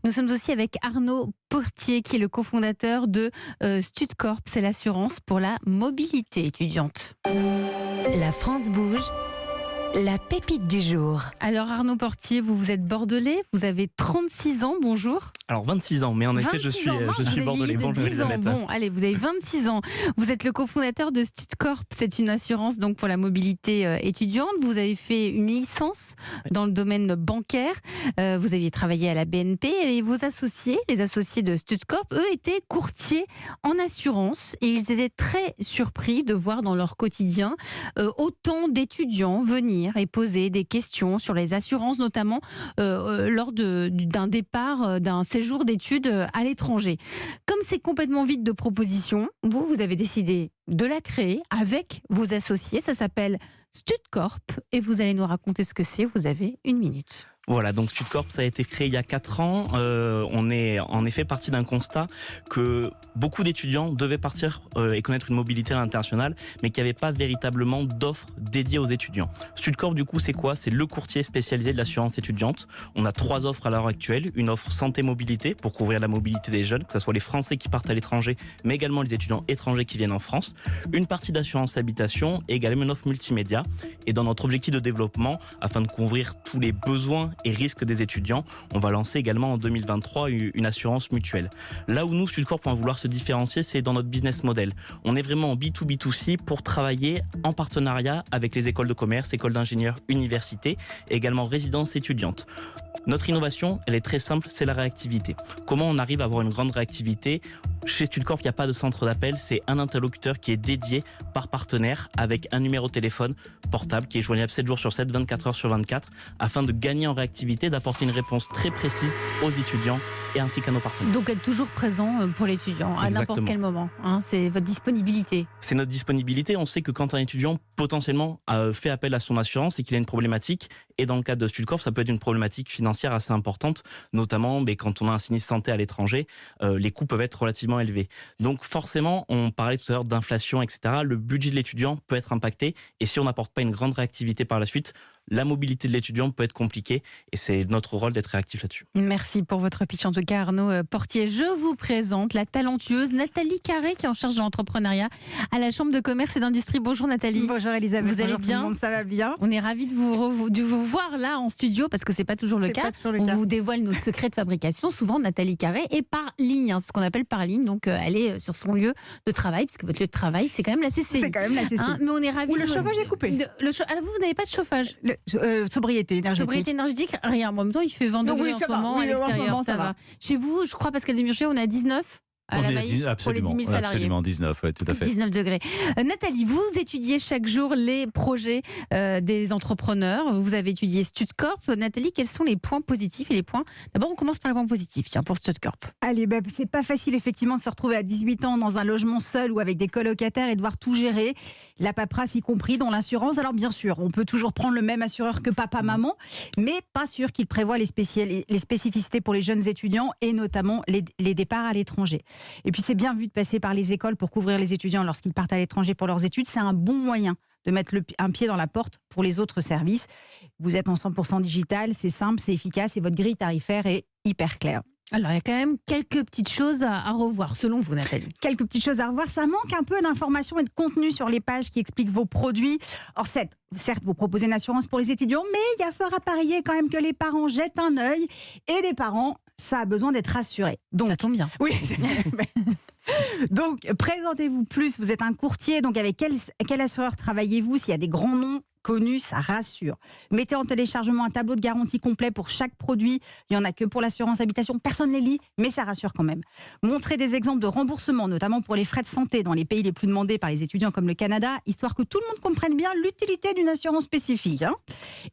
Nous sommes aussi avec Arnaud Portier, qui est le cofondateur de Studcorp. C'est l'assurance pour la mobilité étudiante. La France bouge, la pépite du jour. Alors Arnaud Portier, vous êtes bordelais, vous avez 36 ans, bonjour. Alors 26 ans, mais en effet je suis bordelais. Bonjour Elisabeth. Bon, allez, vous avez 26 ans. Vous êtes le cofondateur de Studcorp, c'est une assurance donc pour la mobilité étudiante. Vous avez fait une licence dans le domaine bancaire. Vous aviez travaillé à la BNP et vos associés, les associés de Studcorp, eux étaient courtiers en assurance et ils étaient très surpris de voir dans leur quotidien autant d'étudiants venir et poser des questions sur les assurances, notamment lors d'un départ, d'un séjour d'études à l'étranger. Comme c'est complètement vide de propositions, vous avez décidé de la créer avec vos associés. Ça s'appelle Studcorp et vous allez nous raconter ce que c'est. Vous avez 1 minute. Voilà, donc Studcorp, ça a été créé il y a 4 ans. On est en effet parti d'un constat que beaucoup d'étudiants devaient partir et connaître une mobilité internationale, mais qu'il n'y avait pas véritablement d'offres dédiées aux étudiants. Studcorp, du coup, c'est quoi? C'est le courtier spécialisé de l'assurance étudiante. On a 3 offres à l'heure actuelle. Une offre santé-mobilité pour couvrir la mobilité des jeunes, que ce soit les Français qui partent à l'étranger, mais également les étudiants étrangers qui viennent en France. Une partie d'assurance habitation et également une offre multimédia. Et dans notre objectif de développement, afin de couvrir tous les besoins et risques des étudiants, on va lancer également en 2023 une assurance mutuelle. Là où nous, Studcorp, on va vouloir se différencier, c'est dans notre business model. On est vraiment en B2B2C pour travailler en partenariat avec les écoles de commerce, écoles d'ingénieurs, universités et également résidences étudiantes. Notre innovation, elle est très simple, c'est la réactivité. Comment on arrive à avoir une grande réactivité? Chez Studcorp, il n'y a pas de centre d'appel, c'est un interlocuteur qui est dédié par partenaire avec un numéro de téléphone portable qui est joignable 7 jours sur 7, 24 heures sur 24, afin de gagner en réactivité, d'apporter une réponse très précise aux étudiants et ainsi qu'à nos partenaires. Donc être toujours présent pour l'étudiant à n'importe quel moment. C'est votre disponibilité. C'est notre disponibilité. On sait que quand un étudiant potentiellement fait appel à son assurance et qu'il a une problématique, et dans le cadre de Studcorp, ça peut être une problématique financière assez importante, notamment quand on a un sinistre santé à l'étranger, les coûts peuvent être relativement élevés. Donc forcément, on parlait tout à l'heure d'inflation, etc. Le budget de l'étudiant peut être impacté et si on n'apporte pas une grande réactivité par la suite, la mobilité de l'étudiant peut être compliquée et c'est notre rôle d'être réactif là-dessus. Merci pour votre pitch en tout cas Arnaud Portier. Je vous présente la talentueuse Nathalie Carré qui est en charge de l'entrepreneuriat à la Chambre de commerce et d'industrie. Bonjour Nathalie. Bonjour Elisabeth. Vous allez bien? Tout le monde, ça va bien. On est ravis de vous voir là en studio parce que c'est pas toujours le cas. On vous dévoile nos secrets de fabrication. Souvent Nathalie Carré est par ligne, c'est ce qu'on appelle par ligne. Donc elle est sur son lieu de travail puisque votre lieu de travail c'est quand même la CCI. C'est quand même la CCI. Mais on est ravis. Où le chauffage est coupé. Alors vous n'avez pas de chauffage? Sobriété énergétique. Sobriété énergétique, rien. En même temps, il fait 20 degrés en ce moment à l'extérieur, ça va. Chez vous, je crois, Pascal Demurger, on est à 19 à la Maïs pour les 10 000 salariés. Absolument, 19, ouais, tout à fait. 19 degrés. Nathalie, vous étudiez chaque jour les projets des entrepreneurs. Vous avez étudié Studcorp. Nathalie, quels sont les points positifs et les points... D'abord, on commence par les points positifs, tiens, pour Studcorp. Allez, c'est pas facile effectivement de se retrouver à 18 ans dans un logement seul ou avec des colocataires et devoir tout gérer, la paperasse y compris, dont l'assurance. Alors bien sûr, on peut toujours prendre le même assureur que papa-maman, mais pas sûr qu'il prévoit les spécificités pour les jeunes étudiants et notamment les départs à l'étranger. Et puis c'est bien vu de passer par les écoles pour couvrir les étudiants lorsqu'ils partent à l'étranger pour leurs études. C'est un bon moyen de mettre un pied dans la porte pour les autres services. Vous êtes en 100% digital, c'est simple, c'est efficace et votre grille tarifaire est hyper claire. Alors, il y a quand même quelques petites choses à revoir, selon vous, Nathalie. Quelques petites choses à revoir. Ça manque un peu d'informations et de contenu sur les pages qui expliquent vos produits. Or, certes, vous proposez une assurance pour les étudiants, mais il y a fort à parier quand même que les parents jettent un œil. Et des parents, ça a besoin d'être rassuré. Donc, ça tombe bien. Oui. Donc, présentez-vous plus. Vous êtes un courtier. Donc, avec quel assureur travaillez-vous? S'il y a des grands noms connu, ça rassure. Mettez en téléchargement un tableau de garantie complet pour chaque produit. Il n'y en a que pour l'assurance habitation. Personne ne les lit, mais ça rassure quand même. Montrez des exemples de remboursement, notamment pour les frais de santé dans les pays les plus demandés par les étudiants comme le Canada, histoire que tout le monde comprenne bien l'utilité d'une assurance spécifique.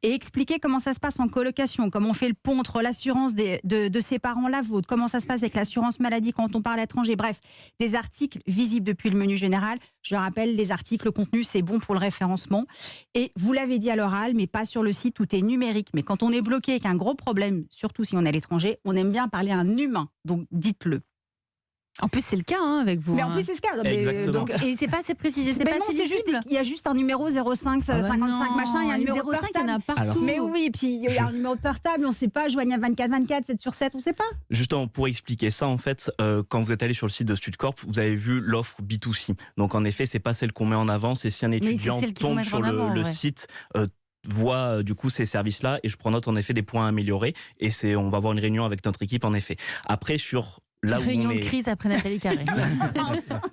Et expliquez comment ça se passe en colocation, comment on fait le pont entre l'assurance de ses parents, la vôtre, comment ça se passe avec l'assurance maladie quand on part à l'étranger. Bref, des articles visibles depuis le menu général. Je rappelle, les articles, le contenu, c'est bon pour le référencement. Et vous l'avez dit à l'oral, mais pas sur le site, tout est numérique. Mais quand on est bloqué avec un gros problème, surtout si on est à l'étranger, on aime bien parler à un humain. Donc dites-le. En plus, c'est le cas avec vous. Mais en plus, c'est ce cas. Exactement. Et c'est pas assez précisé, c'est Mais pas non, assez c'est juste, visible. il y a juste un numéro 05 55 machin, il y a un numéro 05, il y en a portable. partout. Mais oui, et puis il y a un numéro de portable, on ne sait pas, joignable 24/24, 7/7, on ne sait pas. Justement, pour expliquer ça, en fait, quand vous êtes allé sur le site de StudCorp, vous avez vu l'offre B2C. Donc, en effet, c'est pas celle qu'on met en avant. C'est si un étudiant celle qu'il faut tombe mettre sur en avant, le ouais. site, voit du coup ces services-là, et je prends note en effet des points à améliorer. Et on va avoir une réunion avec notre équipe en effet. Après, sur là où Réunion on de est... crise après Nathalie Carré.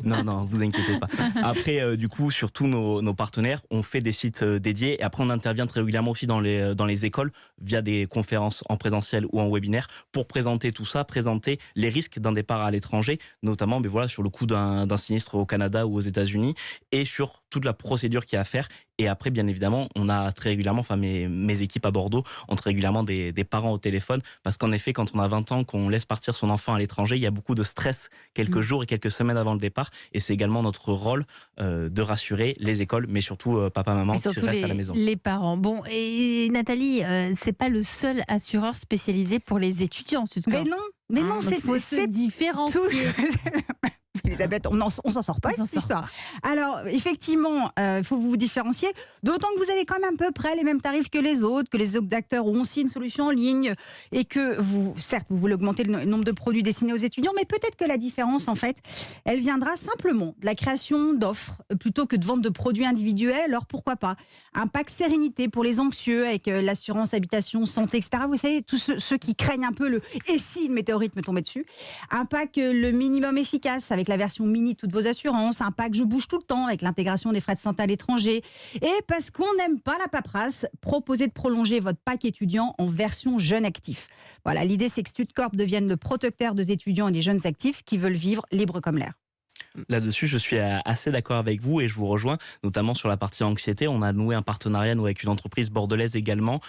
Non, vous inquiétez pas. Après, du coup, sur tous nos partenaires, on fait des sites dédiés, et après on intervient très régulièrement aussi dans les écoles via des conférences en présentiel ou en webinaire pour présenter tout ça, présenter les risques d'un départ à l'étranger, notamment sur le coût d'un sinistre au Canada ou aux États-Unis, et sur toute la procédure qu'il y a à faire. Et après, bien évidemment, on a très régulièrement, mes équipes à Bordeaux ont très régulièrement des parents au téléphone, parce qu'en effet, quand on a 20 ans, qu'on laisse partir son enfant à l'étranger, il y a beaucoup de stress quelques jours et quelques semaines avant le départ, et c'est également notre rôle de rassurer les écoles, mais surtout papa, maman Et qui surtout restent à la maison. les parents. Bon, et Nathalie, c'est pas le seul assureur spécialisé pour les étudiants, Mais non, il faut se différencier. Elisabeth, on s'en sort pas, On s'en cette sort histoire. Alors, effectivement, il faut vous différencier, d'autant que vous avez quand même à peu près les mêmes tarifs que les autres acteurs ont aussi une solution en ligne, et que certes, vous voulez augmenter le nombre de produits destinés aux étudiants, mais peut-être que la différence, en fait, elle viendra simplement de la création d'offres, plutôt que de vente de produits individuels. Alors, pourquoi pas un pack sérénité pour les anxieux, avec l'assurance habitation, santé, etc. Vous savez, tous ceux qui craignent un peu et si une météorite me tombait dessus. Un pack le minimum efficace, avec la version mini toutes vos assurances, un pack je bouge tout le temps avec l'intégration des frais de santé à l'étranger, et parce qu'on n'aime pas la paperasse, proposez de prolonger votre pack étudiant en version jeune actif. Voilà, l'idée c'est que StudCorp devienne le protecteur des étudiants et des jeunes actifs qui veulent vivre libre comme l'air. Là-dessus, je suis assez d'accord avec vous, et je vous rejoins, notamment sur la partie anxiété. On a noué un partenariat avec une entreprise bordelaise également,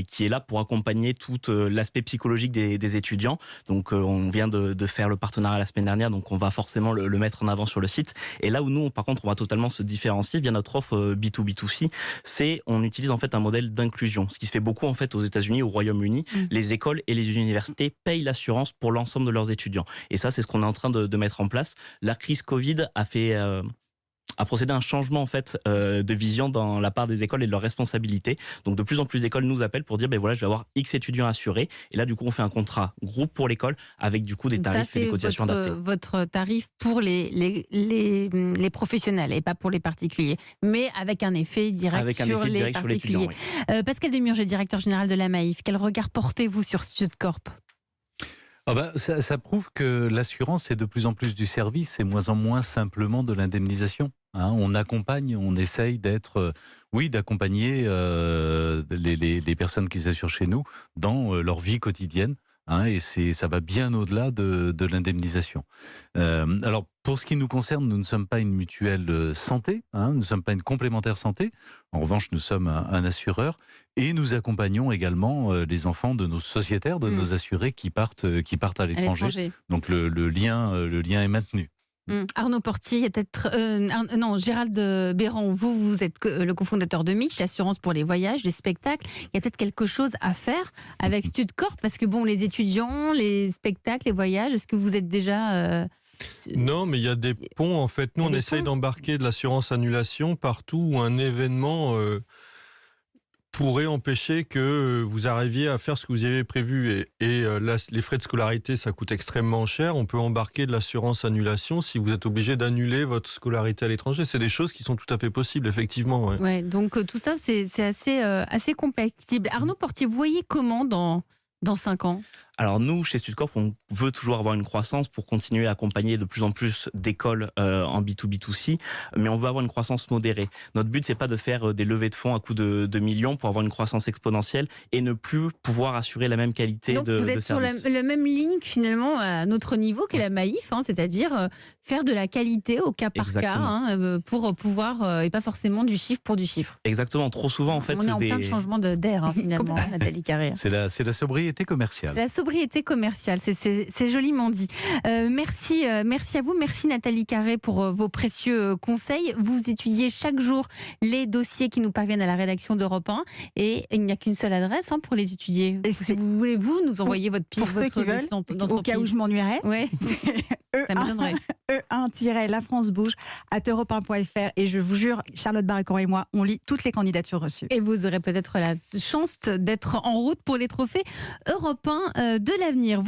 qui est là pour accompagner tout l'aspect psychologique des étudiants. Donc, on vient de faire le partenariat la semaine dernière, donc on va forcément le mettre en avant sur le site. Et là où nous, par contre, on va totalement se différencier via notre offre B2B2C, c'est on utilise en fait un modèle d'inclusion. Ce qui se fait beaucoup en fait aux États-Unis, au Royaume-Uni, les écoles et les universités payent l'assurance pour l'ensemble de leurs étudiants. Et ça, c'est ce qu'on est en train de mettre en place. La crise Covid a procédé à un changement en fait de vision dans la part des écoles et de leurs responsabilités. Donc de plus en plus d'écoles nous appellent pour dire je vais avoir X étudiants assurés, et là du coup on fait un contrat groupe pour l'école avec du coup des tarifs et des cotisations adaptées. Votre tarif pour les professionnels et pas pour les particuliers, mais avec un effet direct sur les particuliers. Oui. Pascal Demurger, directeur général de la Maïf, quel regard portez-vous sur StudCorp ? Ça prouve que l'assurance, c'est de plus en plus du service et moins en moins simplement de l'indemnisation. On accompagne, on essaye d'accompagner les personnes qui s'assurent chez nous dans leur vie quotidienne. Et ça va bien au-delà de l'indemnisation. Alors, pour ce qui nous concerne, nous ne sommes pas une mutuelle santé, nous ne sommes pas une complémentaire santé. En revanche, nous sommes un assureur, et nous accompagnons également les enfants de nos sociétaires, de nos assurés qui partent à l'étranger. Donc, le lien est maintenu. Arnaud Portier, il y a peut-être Gérald Béran, vous êtes le cofondateur de Mitch, l'assurance pour les voyages, les spectacles. Il y a peut-être quelque chose à faire avec StudCorp, parce que les étudiants, les spectacles, les voyages, est-ce que vous êtes déjà Non, mais il y a des ponts en fait. Nous, on essaye d'embarquer de l'assurance annulation partout où un événement pourrait empêcher que vous arriviez à faire ce que vous y avez prévu. Et là, les frais de scolarité, ça coûte extrêmement cher. On peut embarquer de l'assurance annulation si vous êtes obligé d'annuler votre scolarité à l'étranger. C'est des choses qui sont tout à fait possibles, effectivement. Ouais, donc tout ça, c'est assez compatible. Arnaud Portier, vous voyez comment dans 5 ans ? Alors nous, chez StudCorp, on veut toujours avoir une croissance pour continuer à accompagner de plus en plus d'écoles en B2B2C, mais on veut avoir une croissance modérée. Notre but, c'est pas de faire des levées de fonds à coût de millions pour avoir une croissance exponentielle et ne plus pouvoir assurer la même qualité de service. Donc vous êtes sur la même ligne finalement à notre niveau que la Maïf, c'est-à-dire faire de la qualité au cas par cas pour pouvoir, et pas forcément du chiffre pour du chiffre. Exactement, trop souvent en fait. On est en plein de changement d'air finalement, Nathalie Carré. C'est la sobriété commerciale. sobriété commerciale. C'est joliment dit. Merci à vous. Merci Nathalie Carré pour vos précieux conseils. Vous étudiez chaque jour les dossiers qui nous parviennent à la rédaction d'Europe 1 et il n'y a qu'une seule adresse pour les étudier. Et si vous voulez, nous envoyer votre pour ceux qui veulent, au cas où je m'ennuierais. Ouais. Ça me donnerait. E1-lafrancebouge@europe1.fr et je vous jure, Charlotte Barécourt et moi, on lit toutes les candidatures reçues. Et vous aurez peut-être la chance d'être en route pour les trophées européens de l'avenir.